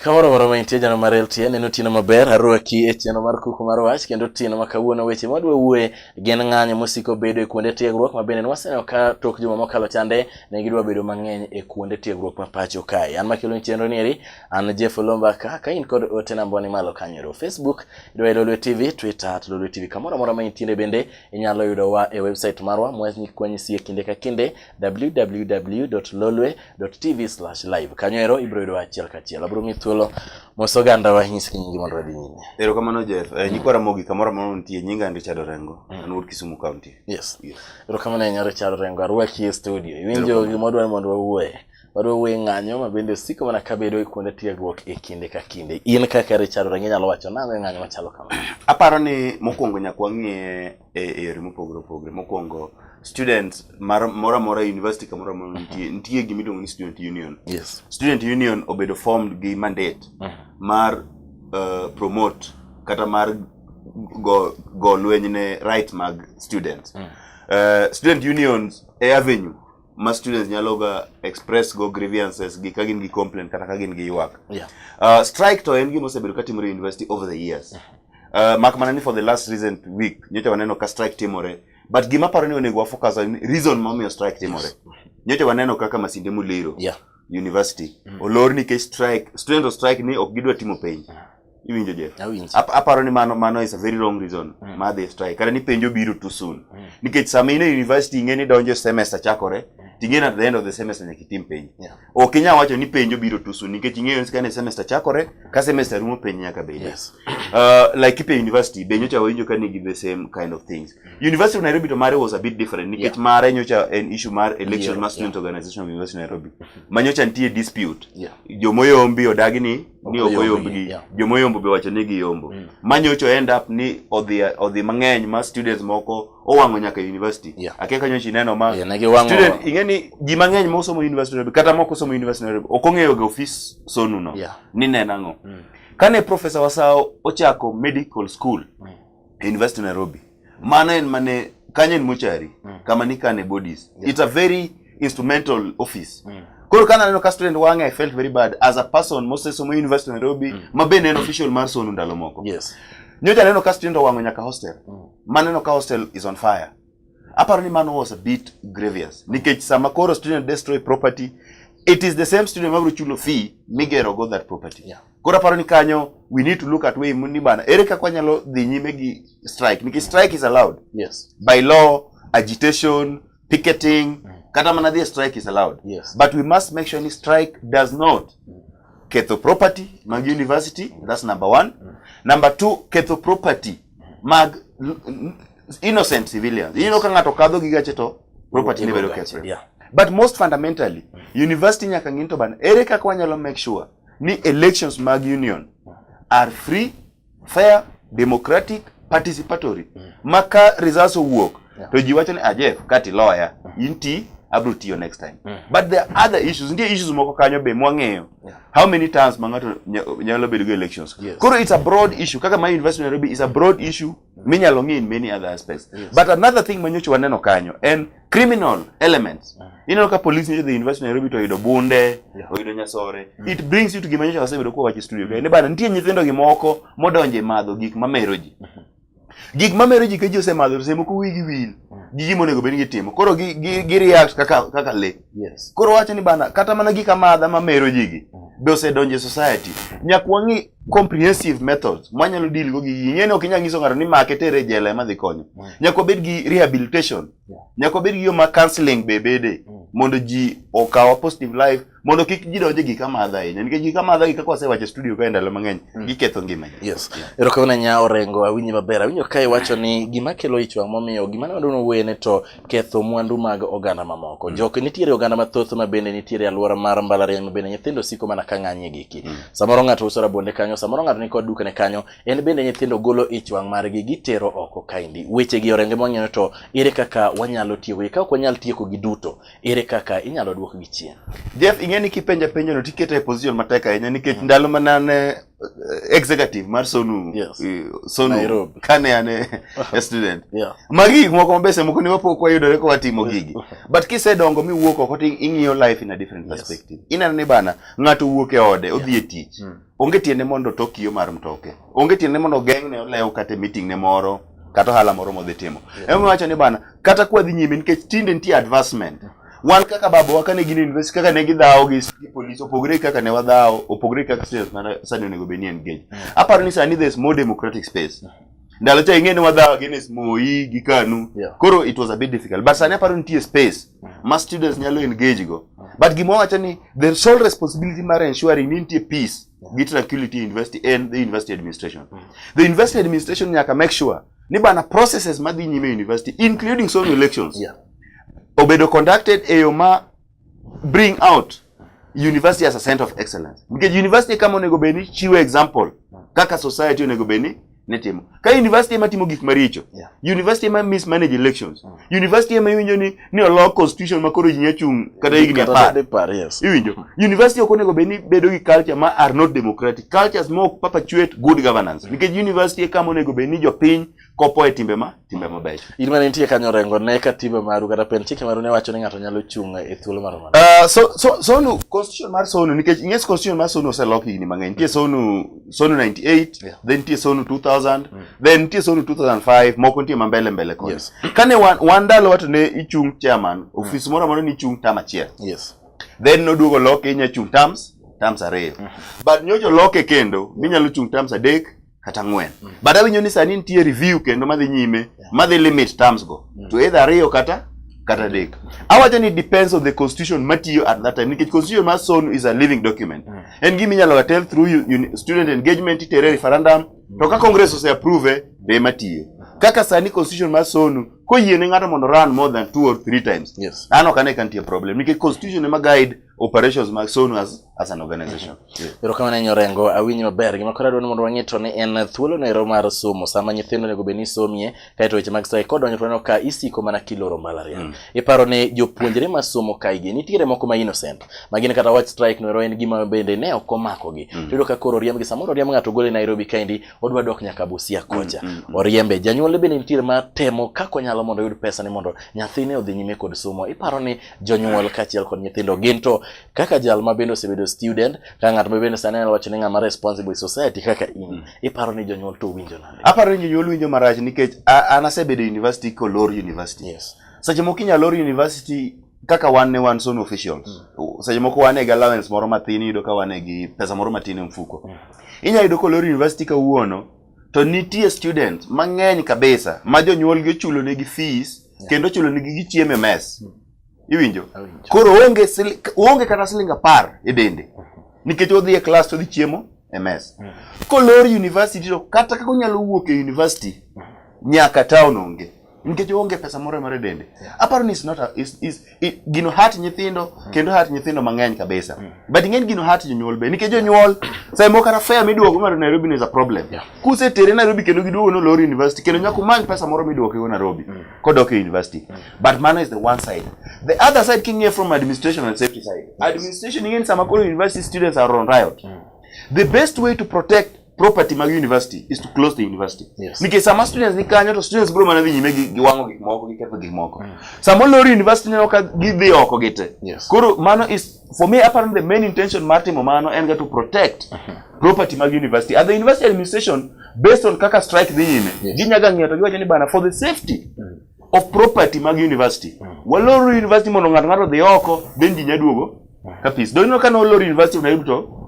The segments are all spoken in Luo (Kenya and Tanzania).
Kamoro moro mantie jano mar LTN en otieno maber arwaki e cheno mar kuku mar wach kendo otieno ma kawuono weche madwa wuoye gin ng'anyo mosiko bedo e kuonde tiegruok ma bende nwaseneno ka tok juma mokalo chande ne gidwa bedo mang'eny e kuonde tiegruok ma pacho kae. An makelo chenro nieri an Jeff Olomba ka in kod ote namboni malo kanyo Facebook idwa Lolwe TV, Twitter @Lolwe TV. Kamoro moro mantie bende inyalo yudowa e website marwa mwezi kwanyisie kinde ka kinde www.lolwe.tv/live. Kanyo ero ibro yudo achiel kachiel. Abro thuolo mosoganda wa nyisi nyingi mondo wadhi nyime. Erokamano Jeff. Nyikwara mogi kamoro amora nitie nyinga Richard Orengo. An wuod Kisumu County. Yes. Erokamano Richard Orengo arwaki e studio. Iwinjo gimodwa mondo wawuoye. Wadwa wuoye ng'anyo ma bende siko mana kabedo e kuonde tiegruok e kinde ka kinde. In kaka Richard Orengo nyalo wacho nang'o ng'anyo machalo kama? Aparo ni mokwongo nyaka wang'iye e yore mopogore opogore. Mokwongo students mora university kamoro amora nitie gimiluongo ni student union. Yes. Student union obedo formed gi mandate mar promote kata mar go lweny ne right mag students. Student unions e avenue ma students nyalo ga express go grievances gi kagin gi complaint kata kagin gi ywak. Strike to en gima osebedo katimore university over the years. Mak mana ni for the last recent week nyocha waneno ka strike timore, but gima paro ni onego focus on reason momiyo strike timore. Nyocha waneno kaka Masinde Muliro university olor nikech strike, student of strike ni ok gidwa timo penj. Iwinjo Jeff? Aparo ni mano is a very wrong reason ma they strike. Kata ni penjo biro too soon. Nikech sama ine university ing'eni donjo semester chakore, ting'eni at the end of the semester nyaka itim penj. Ok inyal wacho ni penjo biro too soon nikech ing'eyo ni semester chakore ka semester rumo penj nyaka bedi. Like Kipe University, be nyocha wawinjo ka nigi the same kind of things. University of Nairobi to mare was a bit different nikech mare nyocha en issue mar election mar student organization of University of Nairobi. Manyocha nitie dispute. Jomoyombi odagi ni okoyombi, jomoyombo be wacho ni giyombo. Manyocha end up ni odhi mang'eny ma students moko owang'o nyaka university. Akeka nyocha ineno ma student ing'eni ji mang'eny ma osomo University of Nairobi kata moko osomo University of Nairobi ok ong'eyo ga office sonu no. Ni nenang'o. Kane Professor Wasao ochako medical school University of Nairobi, mane kanyen mochari kama ni kane bodies. It's a very instrumental office. Koro kana neno ka student wange, I felt very bad as a person most somo University of Nairobi mabene en official mar sonu ndalo moko. Nyocha neno ka student wango nyaka hostel. Maneno ka hostel is on fire. Aparo ni mano was a bit grievous. Nikech sama koro student destroy property, it is the same student mabro chulo fee migero go that property. Koro aparo ni kanyo we need to look at way muni bana ere kaka nyalo dhi nyime gi strike. Nikech strike is allowed. By law, agitation, picketing, kata mana the strike is allowed. But we must make sure ni strike does not ketho property mag university. That's number one. Number two, ketho property mag innocent civilians. You know ka ng'ato kadho gi gache to property ne bedo ketho. But most fundamentally, university nyaka ng'in to bana ere kaka wanyalo make sure ni elections mag union are free, fair, democratic, participatory. Maka results owuok to ji wacho ni Jeff kati lawyer inti abro tiyo next time. But there are other issues. Ndiye issues moko kanyo be mwang'eyo. How many times mangato nyalo bedo go elections. Koro it's a broad issue. Kaka my University of Nairobi is a broad issue. Minyalo ng'i in many other aspects. But another thing manyocho waneno kanyo and criminal elements. Ineno ka police nyocho the University of Nairobi to yudo bunde, yudo nyasore. It brings you to gimanyocho wasebedo kwa wachi studio. Ne bana nitie nyithindo gimoko modonje madho gik mamero ji. Gik mamero ji keji osemadho semo ko wigi wil. Gigi monego bed ni gitimo. Koro gi react kaka le. Koro wacho ni bana kata mana gik amadha mamero jigi be osedonje society. Nyak wang'i comprehensive methods manyalo deal go gi ng'ene ok inyal nyiso ng'ato ni make tere jela ema dhi konyo. Nyak wabed gi rehabilitation. Nyak wabed gi yo ma counseling be bede mondo ji okawa positive life mondo kik ji donje gik amadha ahinya. Nikech gik amadha gi kaka wasewacho studio ka ndalo mang'eny giketho ngima. Erokamano nya Orengo awinyi maber. Awinjo kai wacho ni gima kelo ichwang' momiyo gima ne wadono wene to ketho mwandu mag oganda mamoko. Jok nitiere oganda mathoth ma bende nitiere alwora mar mbalariany ma bende nyithindo siko mana ka ng'anye giki. Samoro ng'ato uso rabonde kanyo, samoro ng'ato ni kod duka ne kanyo, en bende nyithindo golo ichwang' margi gitero oko kaindi. Weche gi Orengo mwang'eyo to ere kaka wanyalo tieko ka ok wanyal tieko gi duto, ere kaka inyalo duok gi chien. Jeff ing'eni kipenja penjo no tikete e position matek ahinya nikech ndalo manane executive mar Sonu Sonu Nairobi kane ane a student yeah magi moko mbese moko ni wapo kwa yudore ko watimo gigi but kisedongo miwuok oko ti ing'iyo life in a different perspective inano ni bana ng'ato wuok e ode odhi e tich onge tiende mondo tokiyo mar mtoke onge tiende mondo geng'ne olew kata meeting ne moro kata hala moro modhi timo ema wacho ni bana kata kwa dhi nyime nikech tinde nitie advancement wan kaka babo wakane gin university kaka ne gidhawo gi police opogre kaka ne wadhawo opogre kaka students mana sani onego be ni engage aparo ni sani there is more democratic space ndalo cha ing'eni wadhawo against Moi gi Kanu koro it was a bit difficult but sani aparo nitie space ma students nyalo engage go but gimo wacho ni the sole responsibility mar ensuring ni nitie peace gi tranquility university and the university administration the university administration nyaka make sure ni bana processes madhi nyime university including some elections obedo conducted ma bring out university as a center of excellence because university kama onego beni chiwo example kaka society onego beni netimo ka university ema timo gik maricho university ema mismanage elections university ema iwinjo ni olok constitution makoro ji nyachung kata higni 10 iwinjo university okonego beni bedo gi culture ma are not democratic cultures mo perpetuate good governance because university kama onego beni jopiny kopo e timbe mabecho in mane nitie kanyo rengo ne ka timbe maru kata pen chike maru ne wacho ni ng'ato nyalo chung e thuolo mar mana Sonu constitution mar Sonu nikech ing'es constitution mar Sonu oseloki higni mang'eny nitie Sonu 98 then nitie Sonu 2000 then nitie Sonu 2005 moko nitie mbele kod kane wan ndalo wato ne ichung chairman office moro amora ni ichung tam achiel then noduogo loke inya chung terms ariyo but nyocho loke kendo minyalo chung terms adek kata ng'wen but awinjo ni sani nitie review kendo madhi nyime madhi limit terms go to either ariyo kata adek awacho ni depends on the constitution matiyo at that time nikech constitution mar Sonu is a living document en gimi nyalo tell through student engagement itere referendum to ka congress ose approve be matiyo kaka sani constitution mar Sonu koyiene ng'ato mondo run more than 2 or 3 times ano kane kantie problem nikech constitution ema guide operations mag Sonu as an organization pero kama nenyo rengo awinyo maber gima kora dwani mondo wang'e to ne en thuolo nero mar somo sama nyithindo nego beni somie kaito weche mag strike kodonyo to ka isiko mana kiloro mbalariany iparo ne jopuonjre ma somo kaige nitiere moko ma innocent magine kata wach strike no en gima bende ne okomako gi to ka koro riemb gi samoro riemb ng'ato gole Nairobi kaindi odwa dok nyaka Busia kocha oriembe janyuol bende nitiere ma temo kako nyalo mondo yud pesa ni mondo nyathine odhi nyime kod somo iparo ni jonyuol kachiel kod nyithindo ginto kaka jal ma bende osebedo student ka ng'at ma bende sane wacho ni ng'ama responsible society kaka in iparo ni jonyuol to winjo nade aparo ni jonyuol winjo marach nikech an asebedo university kolor university seche moko inyalo lor university kaka wan Sonu officials seche moko wan e allowance moro matin yudo ka wan gi pesa moro matin e mfuko inyalo yudo kolor university kawuono to nitie student mang'eny kabisa ma jonyuol gi chulo negi fees kendo chulo negi gi chiemo e mess iwinjo koro onge kata siling 10 e dende nikech odhi e class to dhi chiemo e mess kolor university to kata kako nyalo wuok e university nyaka town onge nikech onge pesa moro mare dende aparo ni gino hat nyithindo kendo hat nyithindo mang'eny kabisa but ing'en gino hat jonyuol be nikech jonyuol sai moko kata fare miduogo mar Nairobi is a problem kuse tere Nairobi kendo giduogo no lor university kendo nyaka many pesa moro miduogo e Nairobi kodok e university but man is the one side the other side king here from administration and safety side administration ing'en sama koro university students are on riot the best way to protect property mag university is to close the university nikech sama students ni kanyo to students bro mana dhi nyime gi wang'o gik moko gi ketho gik moko sama lor university ne ok gidhi oko gite koro mano is for me apparently the main intention mar timo mano en to protect property mag university and the university administration based on kaka strike dhi nyime ginyaga ng'iyo to giwacho ni bana for the safety of property mag university walor university mondo ng'ato dhi oko then ji nyaduogo kapis do ino kana olor university unayudo to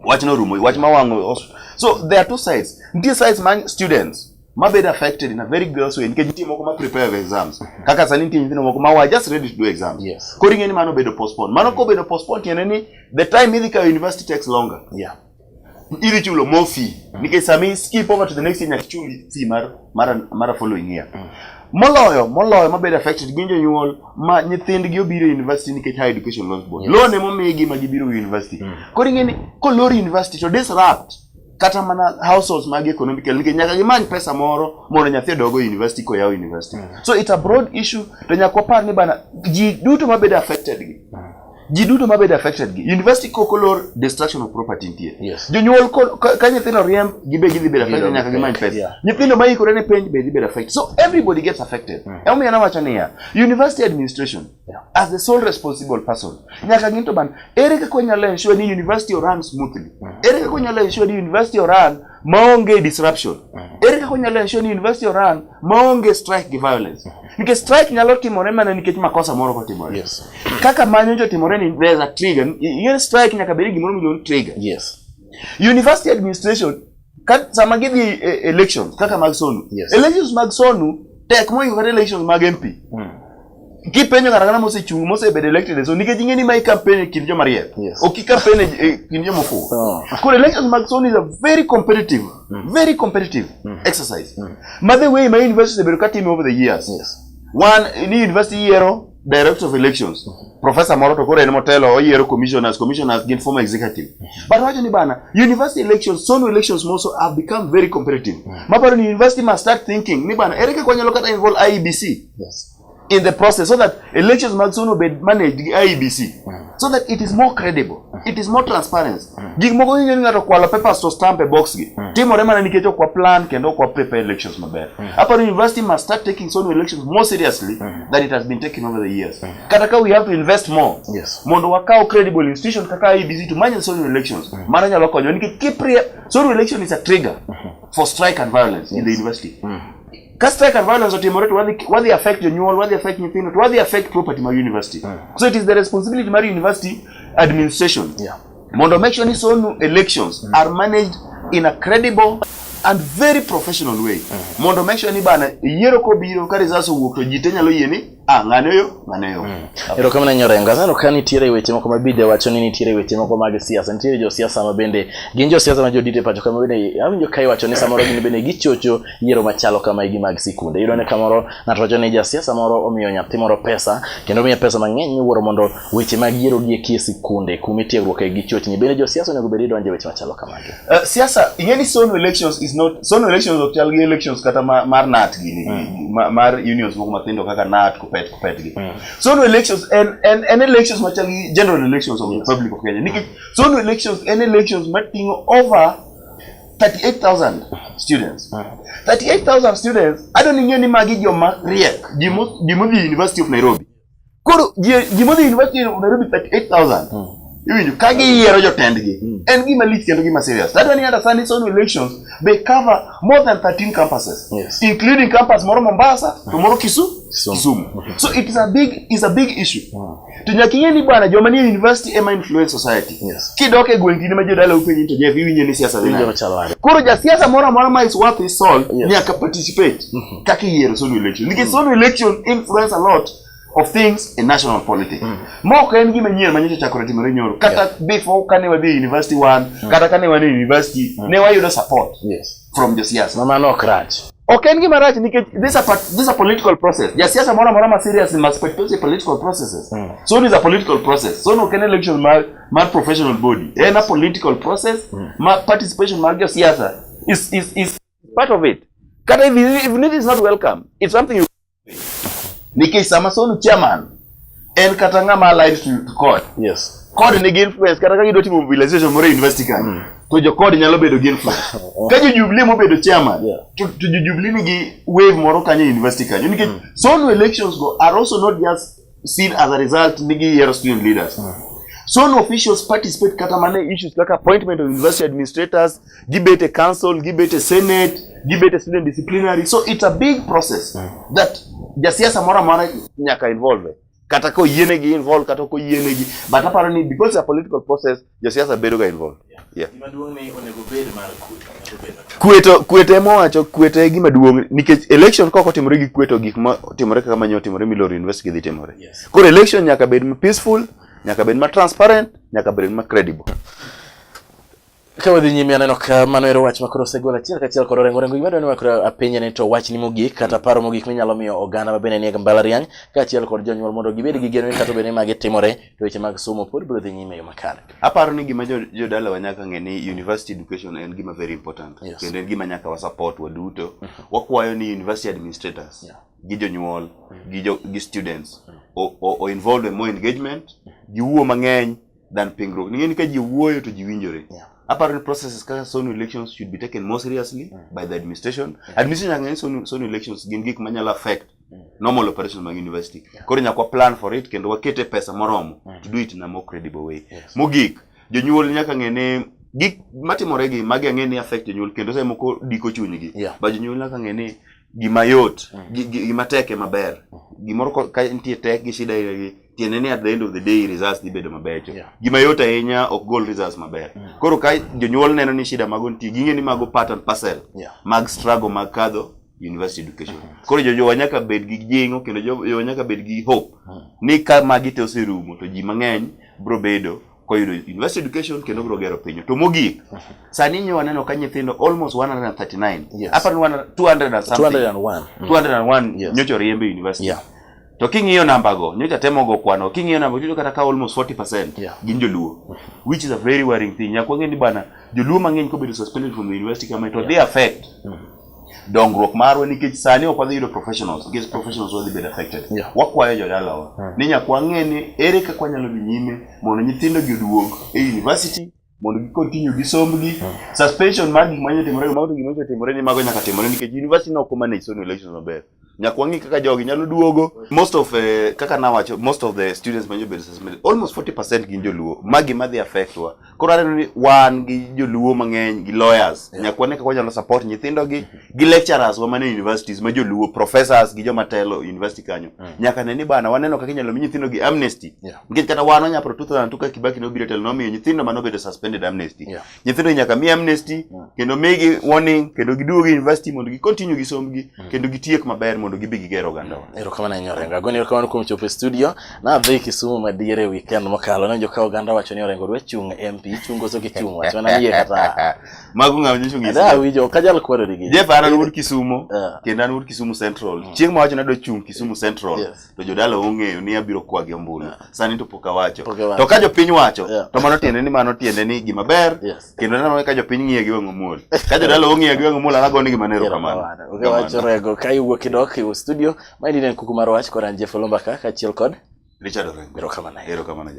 wach no rumo wach mawang'o so there are two sides nitie sides man students ma bed affected in a very gross way nikech nitie moko ma prepare exams kaka sani nitie nyithindo moko ma were just ready to do exams koro ing'eni mano bedo postpone mano ko bedo postpone tiende ni the time idhi ka university takes longer idhi chulo more fee nikech sami skip over to the next year nyaka chuli fee mar following year moloyo ma bed affected gin jonyuol ma nyithindgi obiro university nikech higher education loans board loan emo migi ma gibiro university koro ing'eni kolor university to disrupt kata mana households mag economical nikech nyaka gimany pesa moro mondo nyathi odogo university ko yaw university so it's a broad issue to nyaka wapar ni bana ji duto ma bed affected gi ji duto mabedo affected gi university kokolor destruction of property nitie. Yes. Jonyuol ka nyithindo riemb gibe gidhi bedo affected nyaka gimany pesa. Nyithindo ma ikore ne penj be dhi bedo affected. So everybody gets affected. Omiyo nawacho niya, university administration as the sole responsible person nyaka gin to ban ere kaka onyalo ensure ni university run smoothly. Ere kaka onyalo ensure ni university run maonge disruption. Ere kaka onyalo ensure ni university run maonge strike gi violence. Nikech strike nyalo timore mana nikech makosa moro kotimore. Yes. Kaka manyo jo timore ni there's a trigger. Yen strike nyaka bedi gimoro miluongo trigger. Yes. University administration sama gidhi elections kaka mag Sonu. Yes. Elections mag Sonu tek moingo kata elections mag MP. Kipenjo kata mosechung mosebedo elected so nikech ing'eni mai campaign kind joma riek. Yes. Ok campaign kind joma fu. Kore elections mag Sonu is a very competitive exercise. The way my university bedo katime over the years. Yes. One in university year director of elections. Professor Moroto kore en motelo oyiero commissioners gin former executive. But wacho ni bana university elections, Sonu elections also have become very competitive. Maparo ni university must start thinking ni bana ere kaka nyalo kata involve IEBC. Yes. In the process so that elections must Sonu be managed IEBC. So that it is more credible, it is more transparent. Gik moko ing'eni ng'ato kwalo papers to stamp a box gi. Timore mana nikech okwa plan kendo okwa prepare elections maber. Aparo university must start taking Sonu elections more seriously than it has been taken over the years. Kata ka we have to invest more. Yes. Mondo wakao credible institution kaka IEBC to manage Sonu elections. Mara nyalo konyo nikech Sonu election is a trigger for strike and violence in the university. Strike and violence otimore to what they affect jonyuol, what they affect nyithindo, what they affect property my university. So it is the responsibility of my university administration. Yeah. Mondo make sure ni Sonu elections are managed in a credible and very professional way. Mondo make sure ni bana yiero ko biro ka results owuok to jite nyalo yie ni ng'ane yo. Ero kama nyorenga sano kan nitiere weche moko mabide wacho ni nitiere weche moko mag siasa, nitiere jo siasa ma bende gin jo siasa ma jodite pacho kama bende awinjo kai wacho ni samoro gin bende gichocho yiero machalo kama igi mag sikunde. Iyudo ne kamoro ng'ato wacho ni ja siasa moro omiyo nyathi moro pesa kendo miye pesa mang'eny miwuoro mondo weche mag yiero gi e sikunde kuma tiegruok e gichochni. Bende jo siasa onego bed donje weche machalo kamagi. Siasa ing'eni Sonu elections is not Sonu elections ok chal gi elections kata mar NAT gini mar unions moko mathindo kaka NAT kopet gi. Sonu elections and elections machal gi general elections of the Republic of Kenya. Nikech Sonu elections and elections matingo over 38,000 students. 38,000 students. I don't know ni magi joma riek. Jimodhi University of Nairobi. Koro jimodhi University of Nairobi 38,000. Iwinjo kagi yiero jotendgi. En gima lich kendo gima serious. That one understand Sonu elections they cover more than 13 campuses. Yes. Including campus moro Mombasa, moro Kisumu. So it is a big issue. To nyakingeni bwana joma ni university ema influence society. Yes. Kidoke gwengini ma jodala upenyi to je viwinjo ni siasa dina. Koro ja siasa moro ma is worth his soul nyaka participate kaka yiero Sonu election. Nikech Sonu election influence a lot of things in national politics. Moko en gima nyien manyocha chakore timore nyoro. Kata before kane wadhi university one, kata kane wadhi university, ne wayudo support from the siasa. Mama no crutch. Okay, en gima rach nikech this is a political process. Ja siasa moro ma serious must participate in political processes. So it is a political process. So no can election mar professional body. En a political process. Participation mar ja siasa is part of it. Kata if it is not welcome, it's something you Nikech sama Sonu chairman en kata ng'ama allied to court. Yes. Court nigi influence kata ka gido timo mobilization moro university kan. To jo court nyalo bedo gi influence. Ka jo Jubilee mo bedo chairman. To jo Jubilee nigi wave moro kanyo university kanyo. Nikech Sonu elections go are also not just seen as a result nigi yiero student leaders. Sonu officials participate kata mane issues like appointment of university administrators, debate a council, debate a senate, debate a student disciplinary. So it's a big process that jasiasa mora nyaka involve. Kata ko yienegi involve kata ko yienegi. But apparently because it's a political process, jasiasa bedo ga involved. Yeah. Gimaduong' ni onego bed mar kwete mowacho kwete gima duong' nikech election koko timore gi kweto gik ma timore kaka manyo timore Milori University dhi timore. Koro election nyaka bed peaceful, nyaka bed transparent, nyaka bed credible. Ka wadhi nyime aneno ka mano ero wach makoro segol achiel kachiel kod rengo gimado ni makoro apenje ne to wach ni mogik kata paro mogik minyalo miyo oganda mabende nie mbalariany kaachiel kod jonyuol mondo gibed gi geno ni kata bende magi timore to weche mag somo pod biro dhi nyime yo makare. Aparo ni gima jodala wanyaka ng'eni university education en gima very important. Kendo en gima nyaka wa support waduto. Wakwayo ni university administrators gi jonyuol gi students o involve more engagement giwuo mang'eny than pingruok. Ning'eni ka ji wuoyo to ji winjore. Apparently processes kaka SONU elections should be taken more seriously by the administration. Administration ng'eny SONU elections gin gik manyalo affect normal operations mag university. Koro nyaka plan for it kendo wakete pesa moromo to do it in a more credible way. Mogik, jonyuol nyaka ng'ene gik matimore gi magi ang'eni affect jonyuol kendo sai moko diko chunygi. Ba jonyuol nyaka ng'ene gima yot, gima tek maber. Gimoro ka nitie tek gi shida gi tiende ni at the end of the day results dhi bedo mabecho. Gima yot ahinya ok gol results maber. Koro ka jonyuol neno ni shida mago nitie, ging'e ni mago part and parcel mag struggle mag kadho university education. Koro jowa nyaka bed gi jingo kendo jowa nyaka bed gi hope ni ka magi te oserumo to ji mang'eny bro bedo koyudo university education kendo bro gero piny. To mogik sani nyo waneno ka nyithindo almost 139 upper 200 and something 201 nyocho riembe university. To king'iyo namba go nyocha temo go kwano, king'iyo namba yudo kata ka almost 40% gin joluo, which is a very worrying thing. Nyakwa ng'eni bana joluo mang'eny ko bedo suspended from the university kama to they affect dongruok marwa nikech sani ok wadhi yudo professionals, nikech professionals wadhi bedo affected. Wakwayo jodalawa ni nyakwa ng'eni ere kaka wanyalo dhi nyime mondo nyithindo gi oduog e university mondo gi continue gi sombgi. Suspension mag gik manyo timore mago gik manyo timore ni mago nyaka timore nikech university no kuma ne SONU elections maber. Nyakwa ng'i kaka jogi nyalo duogo. Most of kaka nawacho, most of the students manyo bedo suspended, almost 40% gin joluo. Magi madhi affect wa. Koro aneno ni wan gi joluo mang'eny gi lawyers. Nyakwa ne kaka wanyalo support nyithindo gi lecturers wa mane universities ma joluo, professors gi joma telo university kanyo. Nyaka ne ni bana waneno kaka inyalo mi nyithindo gi amnesty. Nikech kata wan onya pro 2002 ka Kibaki no biro telo no miyo nyithindo mano bedo suspended amnesty. Nyithindo nyaka mi amnesty kendo migi warning kendo giduogo university mondo gi continue gi sombgi kendo gitiek maber mondo gibi gigero oganda. Erokamano Nyorenga. Goni erokamano kuom chopo e studio. Na dhi Kisumu madiere weekend mokalo ne joka oganda wacho ni Orengo dwa chung MP chungo so gichung wacho na yie kata magu ng'awo chung Kisumu. Da wijo kajal kwaro digi. Je para nur Kisumu kendo an ur Kisumu Central. Chieng' ma wacho na do chung Kisumu Central to jodala ong'eyo ni abiro kwagi ombulu. Sani to poka wacho. To ka jopiny wacho to mano tiende ni gima ber kendo neno ka jopiny ng'iye gi wang'o muol. Ka jodala ong'iye gi wang'o muol anago ni gima nero kamano. Wacho Orengo ka iwuok kidok e studio. Maidi ne kuku mar wach koran Jeff Olomba ka achiel kod Richard Orengo. Erokamano. Erokamano.